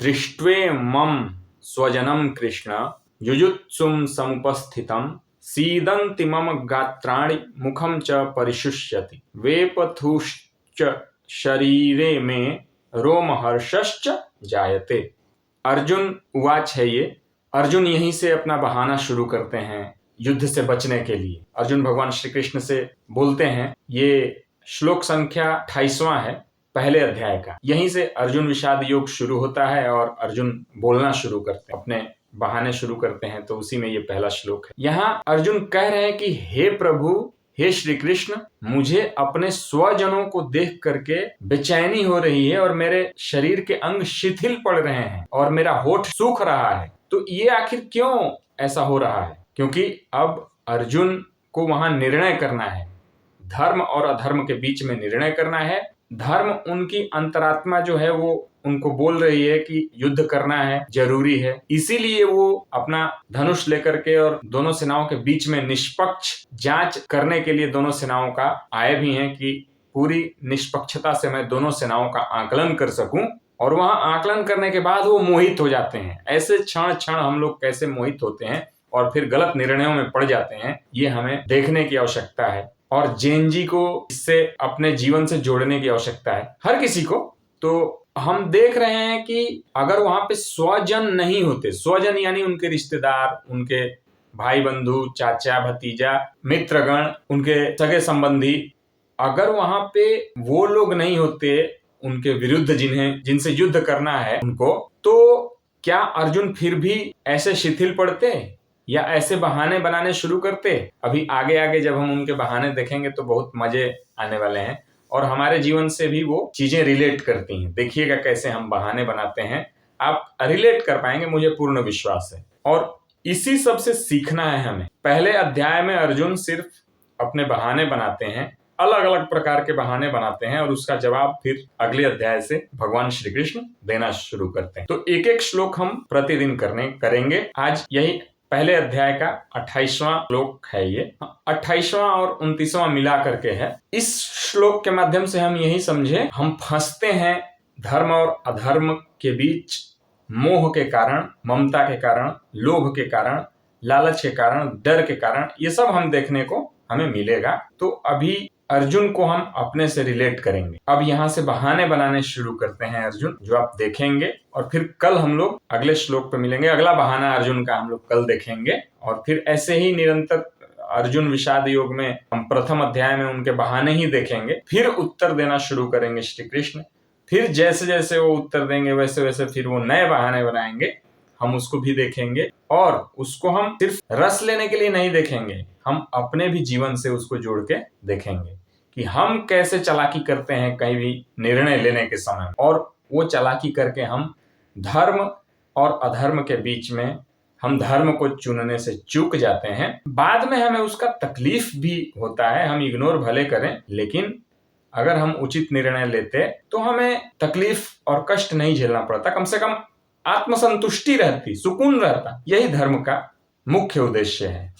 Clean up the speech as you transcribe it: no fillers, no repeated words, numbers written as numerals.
दृष्ट्वे मम स्वजनम कृष्ण युजुत्सुम समुपस्थितम सीदन्ति मम गात्राणि मुखम च परिशुष्यति वेपथुश्च शरीरे में रोमहर्षश्च जायते। अर्जुन उवाच है ये। अर्जुन यहीं से अपना बहाना शुरू करते हैं युद्ध से बचने के लिए। अर्जुन भगवान श्री कृष्ण से बोलते हैं। ये श्लोक संख्या 28वां है पहले अध्याय का। यहीं से अर्जुन विषाद योग शुरू होता है और अर्जुन बोलना शुरू करते हैं, अपने बहाने शुरू करते हैं। तो उसी में ये पहला श्लोक है। यहाँ अर्जुन कह रहे हैं कि हे प्रभु, हे श्री कृष्ण, मुझे अपने स्वजनों को देख करके बेचैनी हो रही है और मेरे शरीर के अंग शिथिल पड़ रहे हैं और मेरा होठ सूख रहा है। तो ये आखिर क्यों ऐसा हो रहा है? क्योंकि अब अर्जुन को वहां निर्णय करना है, धर्म और अधर्म के बीच में निर्णय करना है। धर्म, उनकी अंतरात्मा जो है वो उनको बोल रही है कि युद्ध करना है, जरूरी है। इसीलिए वो अपना धनुष लेकर के और दोनों सेनाओं के बीच में निष्पक्ष जांच करने के लिए दोनों सेनाओं का आए भी हैं कि पूरी निष्पक्षता से मैं दोनों सेनाओं का आकलन कर सकूं। और वहां आकलन करने के बाद वो मोहित हो जाते हैं। ऐसे क्षण क्षण हम लोग कैसे मोहित होते हैं और फिर गलत निर्णयों में पड़ जाते हैं, ये हमें देखने की आवश्यकता है। और जैन जी को इससे अपने जीवन से जोड़ने की आवश्यकता है, हर किसी को। तो हम देख रहे हैं कि अगर वहां पे स्वजन नहीं होते, स्वजन यानी उनके रिश्तेदार, उनके भाई बंधु, चाचा भतीजा, मित्रगण, उनके सगे संबंधी, अगर वहां पे वो लोग नहीं होते उनके विरुद्ध जिनसे युद्ध करना है उनको, तो क्या अर्जुन फिर भी ऐसे शिथिल पड़ते या ऐसे बहाने बनाने शुरू करते? अभी आगे आगे जब हम उनके बहाने देखेंगे तो बहुत मजे आने वाले हैं और हमारे जीवन से भी वो चीजें रिलेट करती हैं। देखिएगा कैसे हम बहाने बनाते हैं, आप रिलेट कर पाएंगे, मुझे पूर्ण विश्वास है। और इसी सब से सीखना है हमें। पहले अध्याय में अर्जुन सिर्फ अपने बहाने बनाते हैं, अलग अलग प्रकार के बहाने बनाते हैं और उसका जवाब फिर अगले अध्याय से भगवान श्री कृष्ण देना शुरू करते हैं। तो एक एक श्लोक हम प्रतिदिन करेंगे। आज यही पहले अध्याय का 28वां श्लोक है। ये 28वां और 29वां मिला करके है। इस श्लोक के माध्यम से हम यही समझे, हम फंसते हैं धर्म और अधर्म के बीच मोह के कारण, ममता के कारण, लोभ के कारण, लालच के कारण, डर के कारण। ये सब हम देखने को हमें मिलेगा। तो अभी अर्जुन को हम अपने से रिलेट करेंगे। अब यहाँ से बहाने बनाने शुरू करते हैं अर्जुन, जो आप देखेंगे। और फिर कल हम लोग अगले श्लोक पे मिलेंगे। अगला बहाना अर्जुन का हम लोग कल देखेंगे। और फिर ऐसे ही निरंतर अर्जुन विषाद योग में हम प्रथम अध्याय में उनके बहाने ही देखेंगे, फिर उत्तर देना शुरू करेंगे श्री कृष्ण। फिर जैसे जैसे वो उत्तर देंगे वैसे वैसे फिर वो नए बहाने बनाएंगे, हम उसको भी देखेंगे। और उसको हम सिर्फ रस लेने के लिए नहीं देखेंगे, हम अपने भी जीवन से उसको जोड़ के देखेंगे कि हम कैसे चालाकी करते हैं कहीं भी निर्णय लेने के समय। और वो चालाकी करके हम धर्म और अधर्म के बीच में हम धर्म को चुनने से चूक जाते हैं। बाद में हमें उसका तकलीफ भी होता है, हम इग्नोर भले करें, लेकिन अगर हम उचित निर्णय लेते तो हमें तकलीफ और कष्ट नहीं झेलना पड़ता। कम से कम आत्मसंतुष्टि रहती, सुकून रहता। यही धर्म का मुख्य उद्देश्य है।